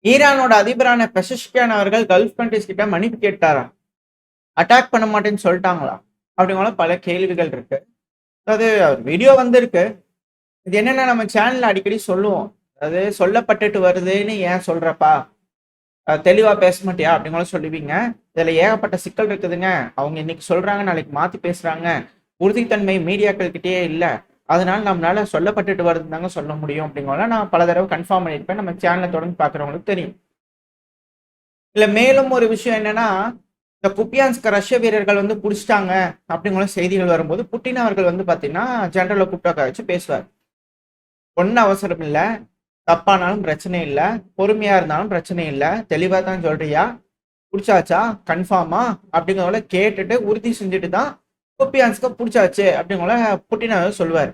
ஈரானோட அதிபரான Pezeshkian அவர்கள் gulf countries கிட்ட மன்னிப்பு கேட்டாராம். அட்டாக் பண்ண மாட்டேன்னு சொல்லிட்டாங்களா? அப்படிங்கிற பல கேள்விகள் இருக்கு. அதாவது வீடியோ வந்திருக்கு. இது என்னன்னா நம்ம சேனல்ல அடிக்கடி சொல்லுவோம். அதாவது சொல்லப்பட்டுட்டு வருதுன்னு ஏன் சொல்றப்பா? தெளிவா பேச மாட்டியா? அப்படிங்கிற சொல்லுவீங்க. இதுல ஏகப்பட்ட சிக்கல் இருக்குதுங்க. அவங்க இன்னைக்கு சொல்றாங்க, நாளைக்கு மாத்தி பேசுறாங்க. உறுதித்தன்மை மீடியாக்கள் கிட்டயே இல்ல. அதனால நம்மளால சொல்லப்பட்டுட்டு வருதுன்னு தாங்க சொல்ல முடியும் அப்படிங்கிறத நான் பல தடவை கன்ஃபார்ம் பண்ணியிருப்பேன். நம்ம சேனல தொடர்ந்து பார்க்குறவங்களுக்கு தெரியும். இல்ல மேலும் ஒரு விஷயம் என்னன்னா, இந்த குப்பியான்ஸ்க ரஷ்ய வீரர்கள் வந்து புடிச்சுட்டாங்க அப்படிங்கிற செய்திகள் வரும்போது, புட்டின் அவர்கள் வந்து பார்த்தீங்கன்னா, ஜெனரல கூப்பிட்டு உட்கார வச்சு பேசுவார். ஒண்ணும் அவசரம் இல்ல. தப்பானாலும் பிரச்சனை இல்ல. பொறுமையா இருந்தாலும் பிரச்சனை இல்ல. தெளிவா தான் சொல்றியா? புடிச்சாச்சா? கன்ஃபார்மா? அப்படிங்கிறத கேட்டுட்டு உறுதி செஞ்சுட்டு தான் குப்பியான்ஸ்க புடிச்சாச்சு அப்படிங்கிற புட்டின் அவர்கள் சொல்லுவார்.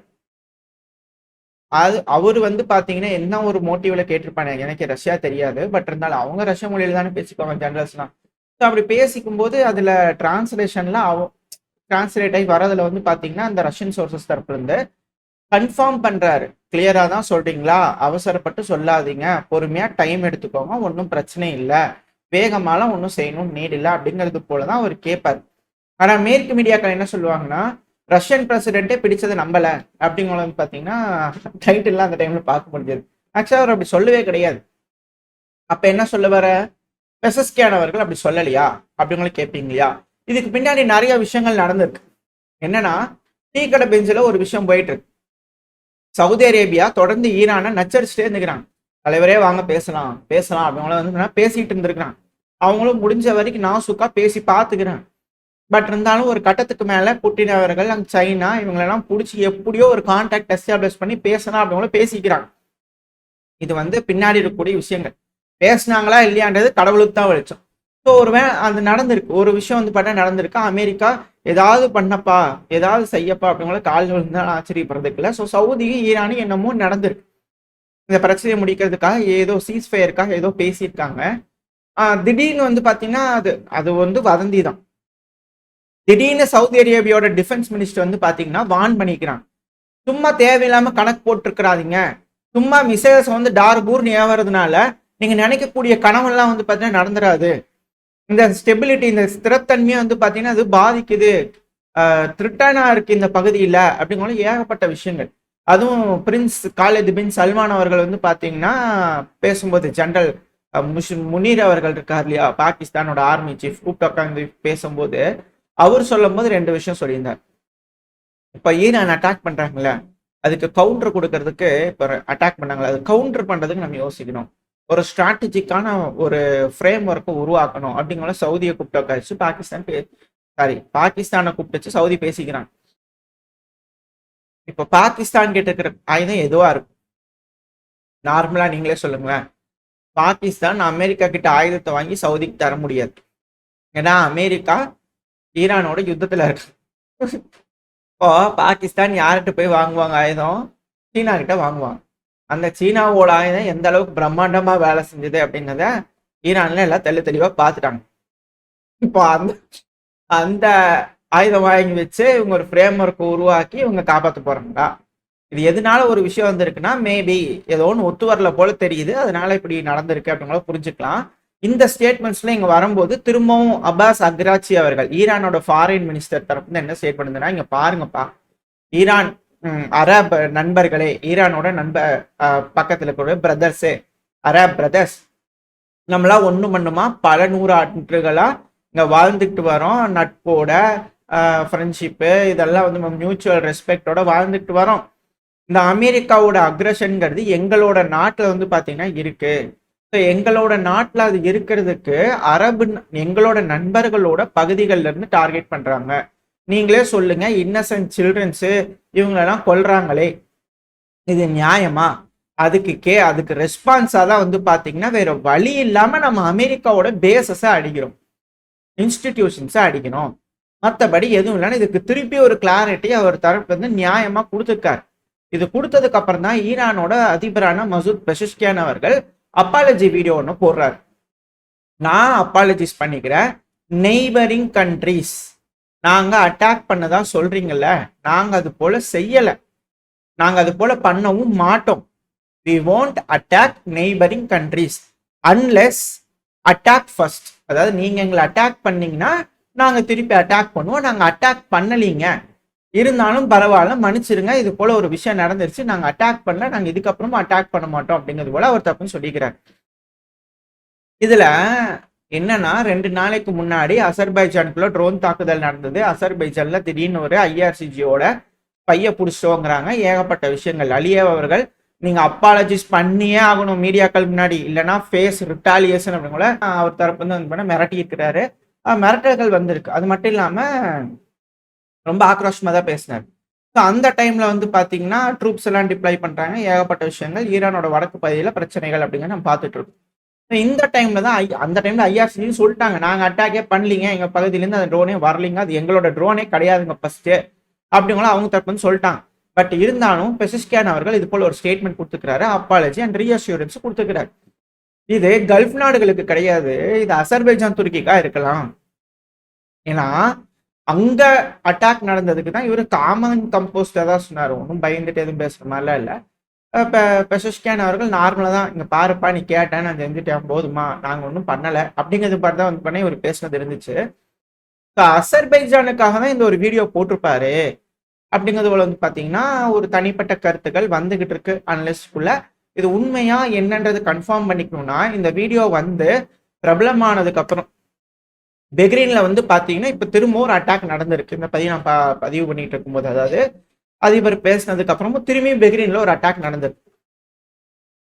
அது அவரு வந்து பார்த்தீங்கன்னா, என்ன ஒரு மோட்டிவ்ல கேட்டிருப்பானே எனக்கு ரஷ்யா தெரியாது. பட் இருந்தாலும் அவங்க ரஷ்ய மொழியில தானே பேசிக்குவாங்க ஜெனரல்ஸ்லாம். ஸோ அப்படி பேசிக்கும்போது அதுல டிரான்ஸ்லேஷன்ல டிரான்ஸ்லேட் ஆகி வரதுல வந்து பார்த்தீங்கன்னா, அந்த ரஷ்யன் சோர்சஸ் தரப்புல இருந்து கன்ஃபார்ம் பண்றாரு. கிளியரா தான் சொல்றீங்களா? அவசரப்பட்டு சொல்லாதீங்க. பொறுமையா டைம் எடுத்துக்கோங்க. ஒண்ணும் பிரச்சனை இல்ல. வேகமாலாம் ஒண்ணும் செய்யணும்னு நீட் இல்ல அப்படிங்கிறது போல தான் அவரு கேட்பாரு. ஆனா மேற்கு மீடியாக்கள் என்ன சொல்லுவாங்கன்னா, ரஷ்யன் பிரசிடென்ட்டே பிடிச்சதை நம்பல அப்படிங்கிறது வந்து பாத்தீங்கன்னா டைட்டில்லாம் அந்த டைம்ல பார்க்க முடிஞ்சது. ஆக்சுவலா அவர் அப்படி சொல்லவே கிடையாது. அப்ப என்ன சொல்ல வர? பெசஸ்கியான் அவர்கள் அப்படி சொல்லலையா அப்படிங்களை கேட்பீங்க இல்லையா? இதுக்கு பின்னாடி நிறைய விஷயங்கள் நடந்திருக்கு. என்னன்னா, டீ கடை பெஞ்சில் ஒரு விஷயம் போயிட்டு இருக்கு. சவுதி அரேபியா தொடர்ந்து ஈரானை நச்சரிச்சுட்டே இருந்துக்கிறாங்க. தலைவரே வாங்க பேசலாம் பேசலாம் அப்படிங்கள வந்து பேசிட்டு இருந்திருக்கிறான். அவங்களும் முடிஞ்ச வரைக்கும் நான் சுக்கா பேசி பார்த்துக்கிறேன். பட் இருந்தாலும் ஒரு கட்டத்துக்கு மேல புட்டின் அவர்கள் அங்க சைனா இவங்களெல்லாம் பிடிச்சி எப்படியோ ஒரு கான்டாக்ட் எஸ்டாப்ளிஷ் பண்ணி பேசலாம் அப்படிங்கள பேசிக்கிறாங்க. இது வந்து பின்னாடி இருக்கக்கூடிய விஷயங்கள். பேசினாங்களா இல்லையான்றது கடவுளுக்கு தான் வெளிச்சம். ஸோ ஒருவேளை அது நடந்திருக்கு. ஒரு விஷயம் வந்து பார்த்தா நடந்திருக்கு. அமெரிக்கா ஏதாவது பண்ணப்பா, ஏதாவது செய்யப்பா அப்படிங்கிற கால்கள் இருந்தாலும் ஆச்சரியப்படுறதுக்கு இல்லை. ஸோ சவுதியும் ஈரானும் என்னமோ நடந்திருக்கு. இந்த பிரச்சனையை முடிக்கிறதுக்காக ஏதோ சீஸ்ஃபயருக்காக ஏதோ பேசியிருக்காங்க. திடீர்னு வந்து பார்த்தீங்கன்னா அது அது வந்து வதந்தி தான். திடீர்னு சவுதி அரேபியாவோட டிஃபென்ஸ் மினிஸ்டர் வந்து பார்த்தீங்கன்னா வான் பண்ணிக்கிறான். சும்மா தேவையில்லாம கணக்கு போட்டுருக்கிறாதீங்க. சும்மா மிசைல்ஸ் வந்து டார்பூர்னு ஏவறதுனால நீங்க நினைக்கக்கூடிய கனவெல்லாம் வந்து பார்த்தீங்கன்னா நடந்துராது. இந்த ஸ்டெபிலிட்டி, இந்த ஸ்திரத்தன்மையை வந்து பார்த்தீங்கன்னா அது பாதிக்குது. த்ரிட்டானா இருக்கு இந்த பகுதியில் அப்படிங்கிற ஏகப்பட்ட விஷயங்கள். அதுவும் பிரின்ஸ் காலித் பின் சல்மான் அவர்கள் வந்து பார்த்தீங்கன்னா பேசும்போது ஜெனரல் முனீர் அவர்கள் இருக்கார் இல்லையா, பாகிஸ்தானோட ஆர்மி சீஃப், கூப்பிட்டு உட்காந்து பேசும்போது அவர் சொல்லும் போது ரெண்டு விஷயம் சொல்லியிருந்தார். இப்ப ஈரான் அட்டாக் பண்றாங்கல்ல, அதுக்கு கவுண்டர் கொடுக்கறதுக்கு இப்ப அட்டாக் பண்ணாங்களா, அது கவுண்டர் பண்றதுக்கு நம்ம யோசிக்கணும். ஒரு ஸ்ட்ராட்டஜிக்கான ஒரு ஃப்ரேம் ஒர்க்கை உருவாக்கணும் அப்படிங்கிற சவுதியை கூப்பிட்டு உட்காச்சு பாகிஸ்தானை கூப்பிட்டு சவுதி பேசிக்கிறான். இப்ப பாகிஸ்தான் கிட்ட இருக்கிற ஆயுதம் எதுவா இருக்கும்? நார்மலா நீங்களே சொல்லுங்களேன். பாகிஸ்தான் அமெரிக்கா கிட்ட ஆயுதத்தை வாங்கி சவுதிக்கு தர முடியாது. ஏன்னா அமெரிக்கா ஈரானோட யுத்தத்துல இருக்கு. இப்போ பாகிஸ்தான் யார்கிட்ட போய் வாங்குவாங்க ஆயுதம்? சீனா கிட்ட வாங்குவாங்க. அந்த சீனாவோட ஆயுதம் எந்த அளவுக்கு பிரம்மாண்டமா வேலை செஞ்சது அப்படிங்கிறத ஈரான்ல எல்லாம் தெளிவா பார்த்துட்டாங்க. இப்போ அந்த அந்த ஆயுதம் வாங்கி வச்சு இவங்க ஒரு ஃப்ரேம் ஒர்க் உருவாக்கி இவங்க காப்பாற்ற போறாங்களா? இது எதனால ஒரு விஷயம் வந்திருக்குன்னா, மேபி ஏதோ ஒன்று ஒத்து வரல போல தெரியுது, அதனால இப்படி நடந்திருக்கு அப்படிங்கள புரிஞ்சுக்கலாம். இந்த ஸ்டேட்மெண்ட்ஸ்ல இங்க வரும்போது திரும்பவும் அப்பாஸ் அக்ராச்சி அவர்கள் ஈரானோட ஃபாரின் மினிஸ்டர் தரப்புல என்ன ஸ்டேட் பண்ணுதுன்னா, இங்க பாருங்கப்பா, ஈரான் அரப் நண்பர்களே, ஈரானோட பக்கத்துல இருக்கிற பிரதர்ஸே, அரப் பிரதர்ஸ், நம்மளா ஒண்ணு பண்ணுமா பல நூறாண்டுகளா இங்க வாழ்ந்துட்டு வரோம். நட்போட ஃப்ரெண்ட்ஷிப்பு இதெல்லாம் வந்து மியூச்சுவல் ரெஸ்பெக்டோட வாழ்ந்துட்டு வரோம். இந்த அமெரிக்காவோட அக்ரஷன்ங்கிறது எங்களோட நாட்டில் வந்து பார்த்தீங்கன்னா இருக்கு. ஸோ எங்களோட நாட்டில் அது இருக்கிறதுக்கு எங்களோட நண்பர்களோட பகுதிகளில் இருந்து டார்கெட் பண்றாங்க. நீங்களே சொல்லுங்க, இன்னசென்ட் சில்ட்ரன்ஸு இவங்களெல்லாம் கொல்றாங்களே, இது நியாயமா? அதுக்கு ரெஸ்பான்ஸாக தான் வந்து பார்த்தீங்கன்னா வேற வழி இல்லாமல் நம்ம அமெரிக்காவோட பேசஸை அடிக்கிறோம், இன்ஸ்டிடியூஷன்ஸை அடிக்கணும். மற்றபடி எதுவும் இல்லைன்னா இதுக்கு திருப்பி ஒரு கிளாரிட்டி அவர் தரப்பு வந்து நியாயமா கொடுத்துருக்காரு. இது கொடுத்ததுக்கு அப்புறம் தான் ஈரானோட அதிபரான மசூத் பெஷஷ்கியான் அவர்கள் அப்பாலஜி வீடியோ ஒன்று போடுறாரு. நான் அப்பாலஜிஸ் பண்ணிக்கிறேன். நெய்பரிங் கண்ட்ரிஸ் நாங்க அட்டாக் பண்ணதா சொல்றீங்கல்ல, நாங்க அது போல செய்யல, நாங்க அது போல பண்ணவும் மாட்டோம். We want attack neighbouring countries unless attack first. அதாவது நீங்க எங்களை அட்டாக் பண்ணீங்கன்னா நாங்க திருப்பி அட்டாக் பண்ணுவோம். நாங்க அட்டாக் பண்ணலீங்க, இருந்தாலும் பரவாயில்ல மன்னிச்சிருங்க, இது போல ஒரு விஷயம் நடந்துருச்சு, நாங்க அட்டாக் பண்ணல, நாங்க இதுக்கப்புறமா அட்டாக் பண்ண மாட்டோம் அப்படிங்கிறது போல அவர் தப்புன்னு சொல்லிக்கிறார். இதுல என்னன்னா 2 நாளைக்கு முன்னாடி அசர்பைஜானுக்குள்ள ட்ரோன் தாக்குதல் நடந்தது. அசர்பைஜான்ல திடீர்னு ஒரு ஐஆர்சிஜியோட பைய புடிச்சிட்டோங்கிறாங்க. ஏகப்பட்ட விஷயங்கள். அலியேவ் அவர்கள் நீங்க அப்பாலஜிஸ் பண்ணியே ஆகணும் மீடியாக்கள் முன்னாடி, இல்லைன்னா ஃபேஸ் ரிட்டாலியேஷன் அப்படிங்கூட அவர் தரப்பு வந்து மிரட்டி இருக்கிறாரு. மிரட்டல்கள் வந்திருக்கு. அது மட்டும் இல்லாம ரொம்ப ஆக்ரோஷமா தான் பேசினார். ஸோ அந்த டைம்ல வந்து பாத்தீங்கன்னா ட்ரூப்ஸ் எல்லாம் டிப்ளாய் பண்றாங்க. ஏகப்பட்ட விஷயங்கள். ஈரானோட வடக்கு பகுதியில பிரச்சனைகள் அப்படிங்கிறத நம்ம பார்த்துட்டு இருக்கோம். இந்த டைம்ல தான் அந்த டைம்ல ஐஆர்சிஜி சொல்லிட்டாங்க, நாங்க அட்டாக்கே பண்ணலீங்க, எங்க பகுதியிலேருந்து அந்த ட்ரோனே வரலீங்க, அது எங்களோட ட்ரோனே கிடையாதுங்க ஃபர்ஸ்ட் அப்படிங்களும் அவங்க தரப்பு வந்து சொல்லிட்டாங்க. பட் இருந்தாலும் பெசிஷ்கியான் அவர்கள் இது போல ஒரு ஸ்டேட்மெண்ட் கொடுத்துக்கிறாரு, அப்பாலஜி அண்ட் ரீஅஷூரன்ஸ் கொடுத்துக்கிறாரு. இது கல்ஃப் நாடுகளுக்கு கிடையாது, இது அசர்பைஜான் துருக்கிக்கா இருக்கலாம். ஏன்னா அங்க அட்டாக் நடந்ததுக்கு தான் இவரு காமன் கம்போஸ்டா தான் சொன்னாரு, ஒன்றும் பயந்துட்டு எதுவும் பேசுற மாதிரிலாம் இல்லை. பெஷஷ்கியான் அவர்கள் நார்மலா தான், இங்க பாருப்பா நீ கேட்டேன் நான் செஞ்சுட்டேன் போதுமா, நாங்க ஒன்றும் பண்ணல அப்படிங்கிறது மாதிரி தான் வந்து பண்ணி இவர் பேசினது இருந்துச்சு. அசர்பைஜானுக்காக தான் இந்த ஒரு வீடியோ போட்டிருப்பாரு அப்படிங்கிறது போல வந்து பாத்தீங்கன்னா ஒரு தனிப்பட்ட கருத்துக்கள் வந்துகிட்டு இருக்கு அனலிஸ்டுக்குள்ள. இது உண்மையா என்னன்றது கன்ஃபார்ம் பண்ணிக்கணும்னா இந்த வீடியோ வந்து பிரபலமானதுக்கு அப்புறம் பெக்ரீன்ல வந்து பாத்தீங்கன்னா இப்ப திரும்ப ஒரு அட்டாக் நடந்திருக்கு. இந்த பதிவு நான் பதிவு பண்ணிட்டு இருக்கும்போது, அதாவது அதிபர் பேசினதுக்கு அப்புறமும் திரும்பியும் பெக்ரீன்ல ஒரு அட்டாக் நடந்திருக்கு.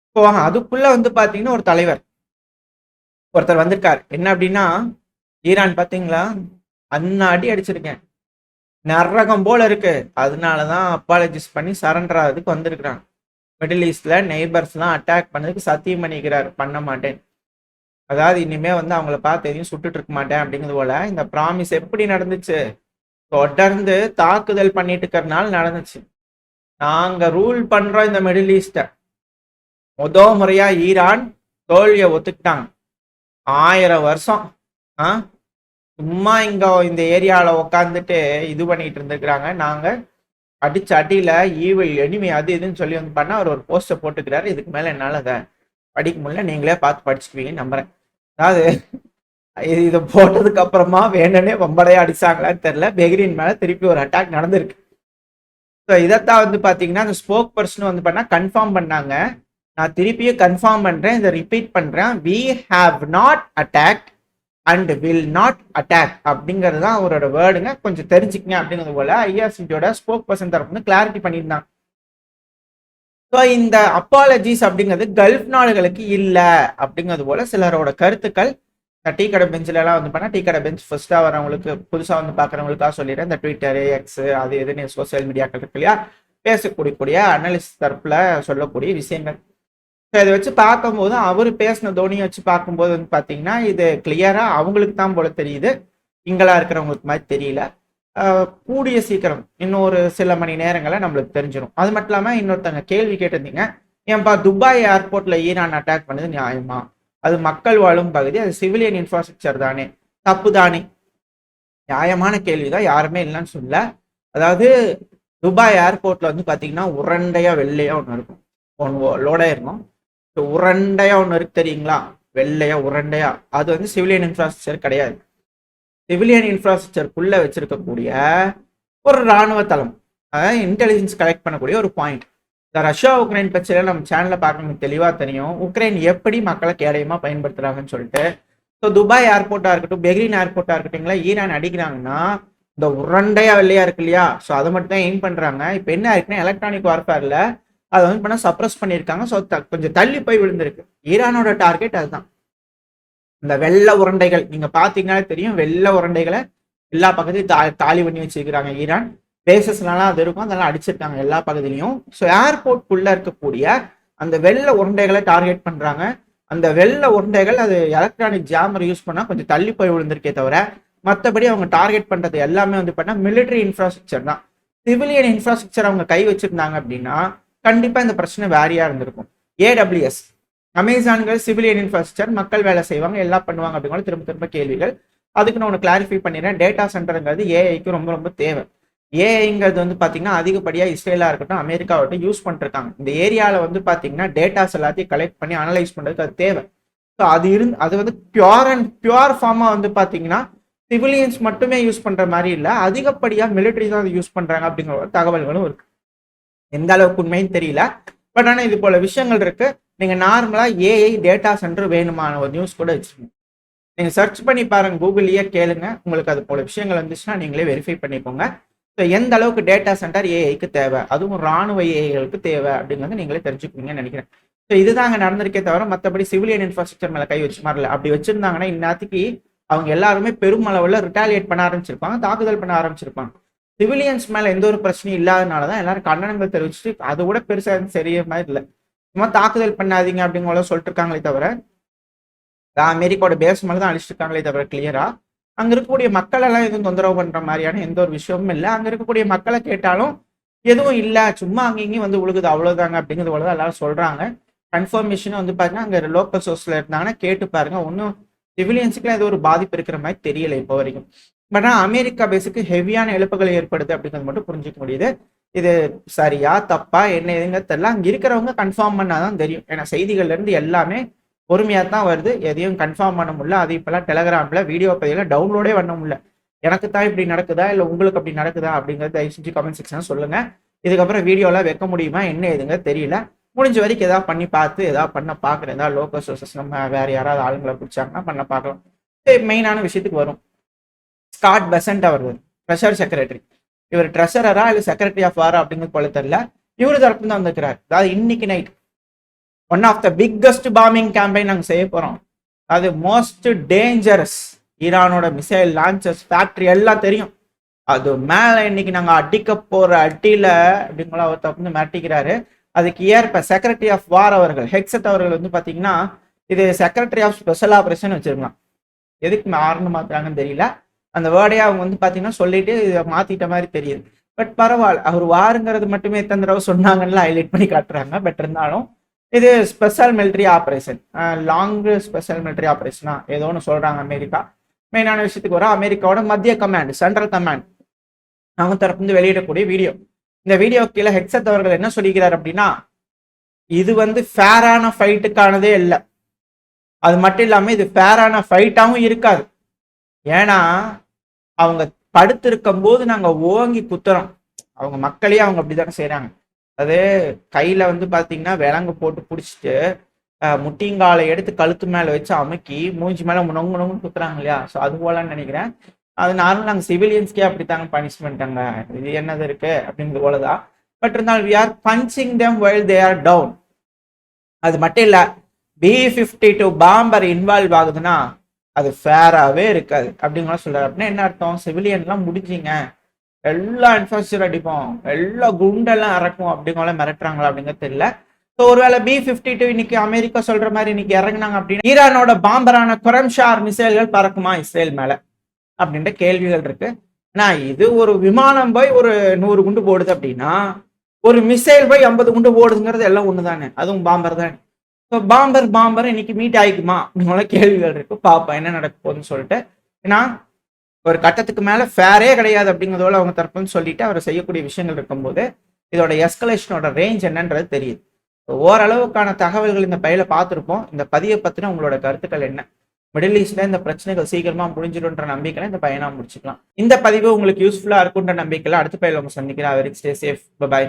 இப்போ அதுக்குள்ள வந்து பாத்தீங்கன்னா ஒரு தலைவர் ஒருத்தர் வந்திருக்காரு. என்ன அப்படின்னா, ஈரான் பாத்தீங்களா அடி அடிச்சிருக்கேன், நரகம் போல இருக்கு, அதனாலதான் அப்பாலஜிஸ் பண்ணி சரண்டர் ஆகிறதுக்கு வந்திருக்கிறாங்க. மிடில் ஈஸ்ட்ல நெய்பர்ஸ் எல்லாம் அட்டாக் பண்ணதுக்கு சத்தியம் பண்ணிக்கிறாரு, பண்ண மாட்டேன், அதாவது இனிமே வந்து அவங்கள பார்த்து எதையும் சுட்டுட்டு இருக்க மாட்டேன் அப்படிங்கிறது போல. இந்த ப்ராமிஸ் எப்படி நடந்துச்சு, தொடர்ந்து தாக்குதல் பண்ணிட்டு இருக்கிறதுனால நடந்துச்சு. நாங்க ரூல் பண்றோம் இந்த மிடில் ஈஸ்ட. முறையா ஈரான் தோல்வியை ஒத்துக்கிட்டாங்க. 1000 வருஷம் சும்மா இங்க இந்த ஏரியால உட்காந்துட்டு இது பண்ணிட்டு இருந்திருக்கிறாங்க. நாங்க அடிச்ச அடியில ஈவில் எனிமி அது இதுன்னு சொல்லி வந்து பண்ண அவர் ஒரு போஸ்டர் போட்டுக்கிறாரு. இதுக்கு மேல என்னால அதை படிக்க முடியல, நீங்களே பார்த்து படிச்சுக்குவீங்கன்னு நம்புறேன். அதாவது இதை போட்டதுக்கு அப்புறமா வேணும்னே வம்படையா அடிச்சாங்களான்னு தெரியல, பெஹ்ரீன் மேல திருப்பி ஒரு அட்டாக் நடந்திருக்கு. ஸோ இதைத்தான் வந்து பாத்தீங்கன்னா அந்த ஸ்போக் பர்சன் வந்து பண்ணா கன்ஃபார்ம் பண்ணாங்க. நான் திருப்பியும் கன்ஃபார்ம் பண்றேன், இதை ரிப்பீட் பண்றேன், we have not attacked and will not attack அப்படிங்கிறது தான் அவரோட வேர்டுங்க. கொஞ்சம் தெரிஞ்சுக்கங்க அப்படிங்கிறது போல ஐஆர்சிஜியோட ஸ்போக் பர்சன் தரப்பு வந்து கிளாரிட்டி பண்ணியிருந்தாங்க. ஸோ இந்த அப்பாலஜிஸ் அப்படிங்கிறது கல்ஃப் நாடுகளுக்கு இல்லை அப்படிங்கிறது போல சிலரோட கருத்துக்கள். இந்த டீ கடை பெஞ்சில எல்லாம் வந்து பண்ணா, டீ கடை பெஞ்ச் ஃபர்ஸ்டா வரவங்களுக்கு புதுசா வந்து பாக்குறவங்களுக்காக சொல்லிடுறேன், இந்த ட்விட்டர் எக்ஸ் அது எதுன்னு சோசியல் மீடியாக்கள் இருக்கு இல்லையா, பேசக்கூடிய அனலிஸ்ட் தரப்புல சொல்லக்கூடிய விஷயங்கள். ஸோ இதை வச்சு பார்க்கும்போது அவர் பேசின தோனியை வச்சு பார்க்கும்போது வந்து பார்த்தீங்கன்னா இது கிளியரா அவங்களுக்கு தான் போல தெரியுது, இங்களா இருக்கிறவங்களுக்கு மாதிரி தெரியல. கூடிய சீக்கிரம் இன்னும் ஒரு சில மணி நேரங்களை நம்மளுக்கு தெரிஞ்சிடும். அது மட்டும் இல்லாமல் இன்னொருத்தங்க கேள்வி கேட்டிருந்தீங்க, ஏன்பா துபாய் ஏர்போர்ட்ல ஈரான் அட்டாக் பண்ணது நியாயமா, அது மக்கள் வாழும் பகுதி, அது சிவிலியன் இன்ஃப்ராஸ்ட்ரக்சர் தானே, தப்பு தானே? நியாயமான கேள்விதான், யாருமே இல்லைன்னு சொல்ல. அதாவது துபாய் ஏர்போர்ட்ல வந்து பார்த்தீங்கன்னா உரண்டையா வெள்ளையா ஒன்று இருக்கும், லோடா இருக்கும். உரண்டையா ஒன்று இருக்கு தெரியுங்களா, வெள்ளையா உரண்டையா, அது வந்து சிவிலியன் இன்ஃப்ராஸ்ட்ரக்சர் கிடையாது. சிவிலியன் இன்ஃப்ராஸ்ட்ரக்சருக்குள்ள வச்சிருக்கக்கூடிய ஒரு இராணுவ தளம், இன்டெலிஜென்ஸ் கலெக்ட் பண்ணக்கூடிய ஒரு பாயிண்ட். இந்த ரஷ்யா உக்ரைன் பிரச்சனை நம்ம சேனல்ல பார்க்கறதுக்கு தெளிவா தெரியும், உக்ரைன் எப்படி மக்களை கேடயமா பயன்படுத்துறாங்கன்னு சொல்லிட்டு. ஸோ துபாய் ஏர்போர்ட்டா இருக்கட்டும், பெஹ்ரீன் ஏர்போர்ட்டா இருக்கட்டும்ங்களா, ஈரான் அடிக்கிறாங்கன்னா இந்த உரண்டையா வெள்ளையா இருக்கு இல்லையா, ஸோ அதை மட்டும் தான் எய்ம் பண்றாங்க. இப்போ என்ன இருக்குன்னா எலக்ட்ரானிக் வார்ஃபேர்ல அதை வந்து பண்ண சப்ரஸ் பண்ணியிருக்காங்க. ஸோ கொஞ்சம் தள்ளி போய் விழுந்திருக்கு. ஈரானோட டார்கெட் அதுதான். இந்த வெள்ளை உருண்டைகள் நீங்க பாத்தீங்கன்னா தெரியும், வெள்ளை உருண்டைகளை எல்லா பக்கத்தையும் தாலி பண்ணி வச்சிருக்கிறாங்க ஈரான். பேசஸ்லாம் அது இருக்கும், அதெல்லாம் அடிச்சிருக்காங்க எல்லா பகுதியிலையும். ஸோ ஏர்போர்ட்குள்ள இருக்கக்கூடிய அந்த வெள்ளை உருண்டைகளை டார்கெட் பண்றாங்க. அந்த வெள்ளை உருண்டைகள் அது எலக்ட்ரானிக் ஜாமர் யூஸ் பண்ணா கொஞ்சம் தள்ளி போய் விழுந்திருக்கே தவிர மற்றபடி அவங்க டார்கெட் பண்றது எல்லாமே வந்து பண்ணா மிலிட்டரி இன்ஃப்ராஸ்ட்ரக்சர் தான். சிவிலியன் இன்ஃப்ராஸ்ட்ரக்சர் அவங்க கை வச்சிருந்தாங்க அப்படின்னா கண்டிப்பா இந்த பிரச்சனை வேறையா இருந்திருக்கும். ஏடபிள்யூஎஸ் அமேசான்கள் சிவிலியன் இன்ஃப்ராஸ்ட்ரக்சர், மக்கள் வேலை செய்வாங்க, எல்லாம் பண்ணுவாங்க அப்படிங்கிற திரும்ப திரும்ப கேள்விகள். அதுக்கு நான் ஒன்று கிளாரிஃபை பண்ணிடுறேன், டேட்டா சென்டருங்கிறது ஏஐக்கு ரொம்ப ரொம்ப தேவை. ஏஐங்கிறது வந்து பார்த்தீங்கன்னா அதிகப்படியாக இஸ்ரேலா இருக்கட்டும் அமெரிக்காவட்டும் யூஸ் பண்ணிருக்காங்க. இந்த ஏரியாவில் வந்து பார்த்தீங்கன்னா டேட்டாஸ் எல்லாத்தையும் கலெக்ட் பண்ணி அனலைஸ் பண்ணுறதுக்கு அது தேவை. ஸோ அது வந்து பியூர் ஃபார்மா வந்து பாத்தீங்கன்னா சிவிலியன்ஸ் மட்டுமே யூஸ் பண்ற மாதிரி இல்லை, அதிகப்படியா மிலிட்டரி தான் அதை யூஸ் பண்றாங்க அப்படிங்கிற ஒரு தகவல்களும் இருக்கு. எந்த அளவுக்கு உண்மைன்னு தெரியல. பட் ஆனால் இது போல விஷயங்கள் இருக்கு. நீங்க நார்மலா ஏஐ டேட்டா சென்டர் வேணுமான ஒரு நியூஸ் கூட வச்சுக்கோங்க. நீங்க சர்ச் பண்ணி பாருங்க, கூகுள்லயே கேளுங்க, உங்களுக்கு அது போல விஷயங்கள் வந்துச்சுன்னா நீங்களே வெரிஃபை பண்ணிக்கோங்க. ஸோ எந்த அளவுக்கு டேட்டா சென்டர் ஏஐக்கு தேவை, அதுவும் ராணுவ ஏஐகளுக்கு தேவை அப்படிங்கிறது நீங்களே தெரிஞ்சுக்குவீங்கன்னு நினைக்கிறேன். ஸோ இதுதாங்க நடந்திருக்கே தவிர மற்றபடி சிவிலியன் இன்ஃப்ராஸ்ட்ரக்சர் மேலே கை வச்சு மாறல. அப்படி வச்சிருந்தாங்கன்னா இந்நேரத்துக்கு அவங்க எல்லாருமே பெருமளவில் ரிட்டாலியேட் பண்ண ஆரம்பிச்சிருப்பாங்க, தாக்குதல் பண்ண ஆரம்பிச்சிருப்பாங்க. சிவிலியன்ஸ் மேல எந்த ஒரு பிரச்சனையும் இல்லாதனால தான் எல்லாரும் கண்டனங்கள் தெரிவிச்சுட்டு அதை விட பெருசா தெரிய மாதிரி இல்லை, சும்மா தாக்குதல் பண்ணாதீங்க அப்படிங்கிற சொல்லிட்டு இருக்காங்களே தவிர அமெரிக்காவோட பேஸ் மேலே தான் அழிச்சிட்டு இருக்காங்களே தவிர கிளியரா அங்க இருக்கக்கூடிய மக்கள் எல்லாம் எதுவும் தொந்தரவு பண்ற மாதிரியான எந்த ஒரு விஷயமும் இல்லை. அங்க இருக்கக்கூடிய மக்களை கேட்டாலும் எதுவும் இல்லை, சும்மா அங்கேயும் வந்து உழுகுது அவ்வளவுதாங்க அப்படிங்கிறது போலதான் எல்லாரும் சொல்றாங்க. கன்ஃபர்மேஷனும் வந்து பாத்தீங்கன்னா அங்க லோக்கல் சோர்ஸ்ல இருந்தாங்கன்னா கேட்டு பாருங்க, ஒன்றும் சிவிலியன்ஸுக்குலாம் ஏதோ ஒரு பாதிப்பு இருக்கிற மாதிரி தெரியல இப்போ வரைக்கும். பட் ஆனால் அமெரிக்கா பேஸுக்கு ஹெவியான இழப்புகள் ஏற்படுது அப்படிங்கிறது மட்டும் புரிஞ்சுக்க முடியுது. இது சரியா தப்பா என்ன எதுங்க தெரியல, அங்கே இருக்கிறவங்க கன்ஃபார்ம் பண்ணாதான் தெரியும். ஏன்னா செய்திகள்ல இருந்து எல்லாமே பொறுமையாக தான் வருது, எதையும் கன்ஃபார்ம் பண்ண முடியல. அது இப்பெல்லாம் டெலகிராம்ல வீடியோ பதிவில் டவுன்லோடே பண்ண முடியல. எனக்கு தான் இப்படி நடக்குதா இல்லை உங்களுக்கு அப்படி நடக்குதா அப்படிங்கிறது தயவு செஞ்சு கமெண்ட் செக்ஷன் சொல்லுங்க. இதுக்கப்புறம் வீடியோலாம் வைக்க முடியுமா என்ன எதுங்க தெரியல. முடிஞ்ச வரைக்கும் ஏதாவது பண்ணி பார்த்து ஏதாவது பண்ண பார்க்குறேன். ஏதாவது லோக்கல் சோர்சஸ் நம்ம வேற யாராவது ஆளுங்களை பிடிச்சாங்கன்னா பண்ண பார்க்கலாம். மெயினான விஷயத்துக்கு வரும். ஸ்காட் பெசன்ட் அவர்கள் ட்ரெஷர் செக்ரட்டரி, இவர் ட்ரெஷரரா இல்லை செக்ரட்டரி ஆஃப் வாரா அப்படிங்கிறது போல தெரியல. இவரு தரப்பு தான் வந்திருக்கிறார். அதாவது இன்னைக்கு night one of the biggest bombing campaign நாங்கள் செய்ய போறோம். அது மோஸ்ட் டேஞ்சரஸ் ஈரானோட மிசைல் லான்ச்சர்ஸ் ஃபேக்டரி எல்லாம் தெரியும். அது மேல இன்னைக்கு நாங்கள் அடிக்க போற அடியில அப்படிங்களா அவர் தப்பு மிரட்டிக்கிறாரு. அதுக்கு ஏற்ப செக்ரட்டரி ஆஃப் வார் அவர்கள் ஹெக்ஸட் அவர்கள் வந்து பாத்தீங்கன்னா இது செக்ரட்டரி ஆஃப் ஸ்பெஷல் ஆபரேஷன் வச்சிருக்கலாம். எதுக்கு மாறணும் மாத்துறாங்கன்னு தெரியல. அந்த வேர்டையே அவங்க வந்து பாத்தீங்கன்னா சொல்லிட்டு இதை மாத்திட்ட மாதிரி தெரியுது. பட் பரவாயில்ல, அவர் வாருங்கிறது மட்டுமே எத்தனை தடவை சொன்னாங்கன்னு ஹைலைட் பண்ணி காட்டுறாங்க. பட் இருந்தாலும் இது special military operation, long special military ஆபரேஷனா ஏதோ ஒன்று சொல்றாங்க அமெரிக்கா. மெயினான விஷயத்துக்கு வர அமெரிக்காவோட மத்திய கமாண்ட், சென்ட்ரல் கமாண்ட் அவங்க தரப்பு வெளியிடக்கூடிய வீடியோ. இந்த வீடியோ கீழே ஹெக்ஸத் அவர்கள் என்ன சொல்லிக்கிறார் அப்படின்னா, இது வந்து ஃபேரான ஃபைட்டுக்கானதே இல்லை, அது மட்டும் இல்லாம இது ஃபேரான ஃபைட்டாகவும் இருக்காது. ஏன்னா அவங்க படுத்திருக்கும் போது நாங்க ஓங்கி குத்துறோம், அவங்க மக்களையே அவங்க அப்படித்தானே செய்யறாங்க. அது கையில வந்து பாத்தீங்கன்னா விலங்கு போட்டு பிடிச்சிட்டு முட்டிங்காலை எடுத்து கழுத்து மேல வச்சு அமுக்கி மூஞ்சி மேல நொங்கு நொங்குன்னு குத்துறாங்க இல்லையா. ஸோ அது போலன்னு நினைக்கிறேன். அதனால நாங்கள் சிவிலியன்ஸ்க்கே அப்படித்தாங்க பனிஷ்மெண்ட்டாங்க, இது என்னது இருக்கு அப்படிங்கிறது போலதான். பட் இருந்தாலும் we are punching them while they are down. அது மட்டும் இல்ல, B-52 பாம்பர் இன்வால்வ் ஆகுதுன்னா அது ஃபேராகவே இருக்காது அப்படிங்கிற சொல்றாரு. அப்படின்னா என்ன அர்த்தம், சிவிலியன்லாம் முடிஞ்சிங்க, எல்லா இன்ஃப்ராஸ்ட்ரக்சர் அடிப்போம், எல்லா குண்டெல்லாம் இறக்கும் அப்படிங்கிற மிரட்டுறாங்களா அப்படிங்கிறது தெரியல. ஸோ ஒருவேளை B-52 இன்னைக்கு அமெரிக்கா சொல்ற மாதிரி இன்னைக்கு இறங்கினாங்க அப்படின்னா ஈரானோட பாம்பரான குரம்ஷார் மிசைல்கள் பறக்குமா இஸ்ரேல் மேல அப்படின்ற கேள்விகள் இருக்கு. நான் இது ஒரு விமானம் போய் ஒரு 100 குண்டு போடுது அப்படின்னா ஒரு மிசைல் போய் 50 குண்டு போடுதுங்கிறது எல்லாம் ஒண்ணுதானே, அதுவும் பாம்பர் தானே. ஸோ பாம்பர் இன்னைக்கு மீட் ஆயிக்குமா அப்படிங்கிற கேள்விகள் இருக்கு. பாப்பா என்ன நடக்க போகுதுன்னு சொல்லிட்டு. ஏன்னா ஒரு கட்டத்துக்கு மேல ஃபேரே கிடையாது அப்படிங்கிறதோட அவங்க தரப்புன்னு சொல்லிட்டு அவர் செய்யக்கூடிய விஷயங்கள் இருக்கும்போது இதோட எஸ்கலேஷனோட ரேஞ்ச் என்னன்றது தெரியுது. ஓரளவுக்கான தகவல்கள் இந்த பையில பார்த்துருப்போம். இந்த பதிவை பத்தின உங்களோட கருத்துக்கள் என்ன? மிடில் ஈஸ்ட்ல இந்த பிரச்சனைகள் சீக்கிரமா முடிஞ்சிடும்ன்ற நம்பிக்கையில இந்த பையனா முடிச்சுக்கலாம். இந்த பதிவு உங்களுக்கு யூஸ்ஃபுல்லா இருக்குன்ற நம்பிக்கையில அடுத்த பையில உங்க சந்திக்கிறேன். Very stay safe, by.